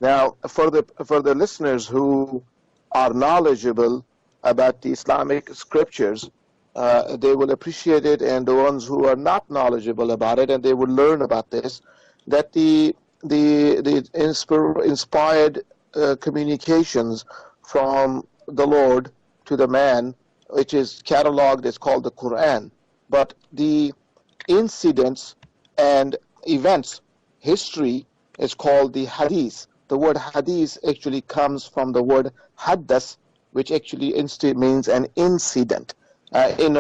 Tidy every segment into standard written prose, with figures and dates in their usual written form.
Now, for the listeners who are knowledgeable about the Islamic scriptures, they will appreciate it, and the ones who are not knowledgeable about it, and they will learn about this, that the inspired communications from the Lord to the man, which is cataloged, is called the Quran. But the incidents and events, history, is called the Hadith. The word Hadith actually comes from the word Haddas, which actually means an incident. In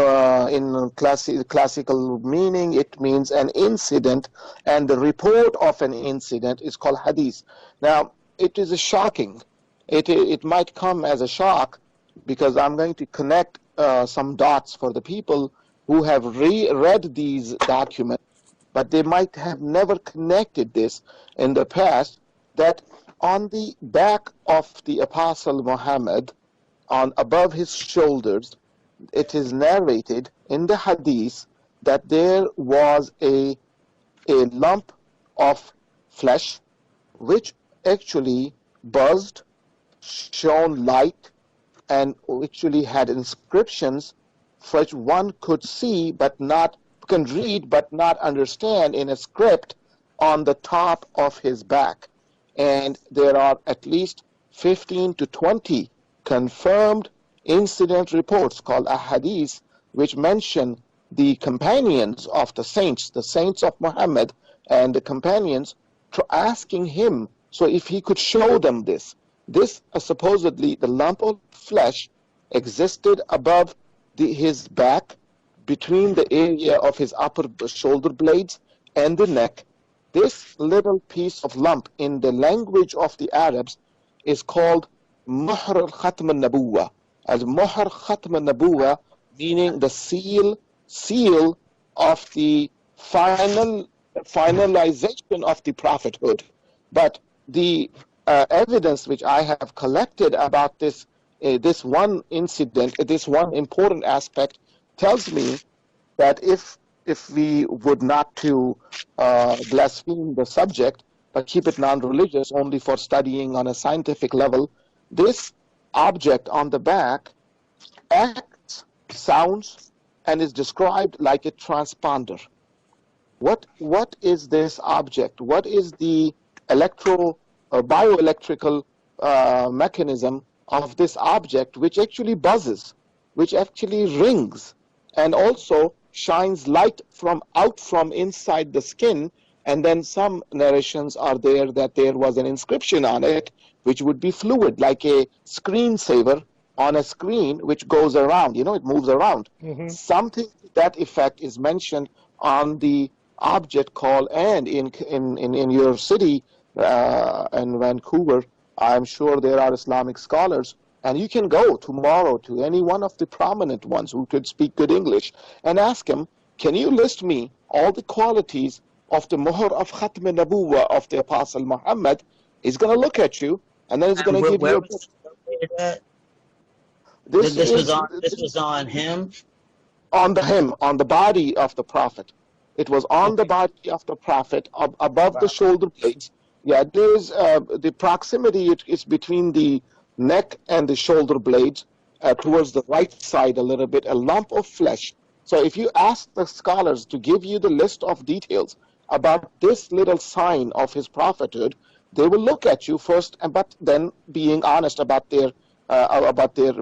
classical meaning, it means an incident, and the report of an incident is called Hadith. Now, it is shocking. It might come as a shock, because I'm going to connect some dots for the people who have read these documents, but they might have never connected this in the past, that on the back of the Apostle Muhammad, on above his shoulders, it is narrated in the Hadith that there was a lump of flesh which actually buzzed, shone light, and actually had inscriptions which one could see but not can read but not understand in a script on the top of his back. And there are at least 15 to 20 confirmed incident reports called ahadith, which mention the companions of the saints of Muhammad, and the companions asking him, so if he could show them this. This supposedly the lump of flesh existed above his back, between the area of his upper shoulder blades and the neck. This little piece of lump in the language of the Arabs is called Muhr al-Khatm al-Nabuwa. As Muhr Khatm al-Nabuwa, meaning the seal of the finalization of the prophethood. But the evidence which I have collected about this one incident, this one important aspect, tells me that if we would not to blaspheme the subject, but keep it non-religious, only for studying on a scientific level, this object on the back acts, sounds, and is described like a transponder. What is this object? What is the bioelectrical mechanism of this object, which actually buzzes, which actually rings, and also shines light out from inside the skin? And then some narrations are there that there was an inscription on it, which would be fluid, like a screensaver on a screen, which goes around, it moves around. Mm-hmm. Something to that effect is mentioned on the object called, and in your city, in Vancouver, I'm sure there are Islamic scholars, and you can go tomorrow to any one of the prominent ones who could speak good English and ask him, can you list me all the qualities of the Muhr of Khatm al-Nabuwa of the Apostle Muhammad? He's going to look at you, and then he's going to give you a... This was on him? On the body of the Prophet. It was on the body of the Prophet, above the shoulder blades. Yeah, there is the proximity is between the neck and the shoulder blades, towards the right side a little bit, a lump of flesh. So if you ask the scholars to give you the list of details about this little sign of his prophethood, they will look at you first, but then, being honest about their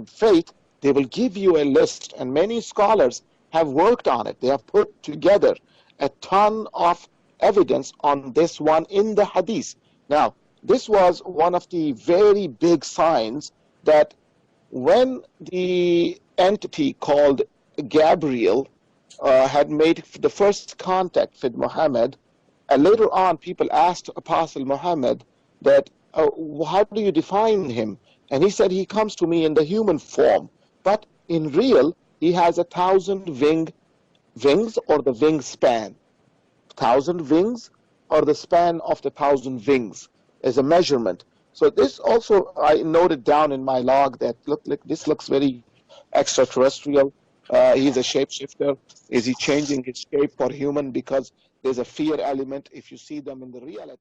faith, they will give you a list. And many scholars have worked on it. They have put together a ton of evidence on this one in the hadith. Now, this was one of the very big signs that when the entity called Gabriel had made the first contact with Muhammad, and later on people asked Apostle Muhammad that, how do you define him? And he said, he comes to me in the human form, but in real, he has 1,000 wings, or the wingspan. 1,000 wings, or the span of the 1,000 wings, as a measurement. So this also, I noted down in my log that, look, this looks very extraterrestrial. He's a shapeshifter. Is he changing his shape for human? Because there's a fear element if you see them in the reality.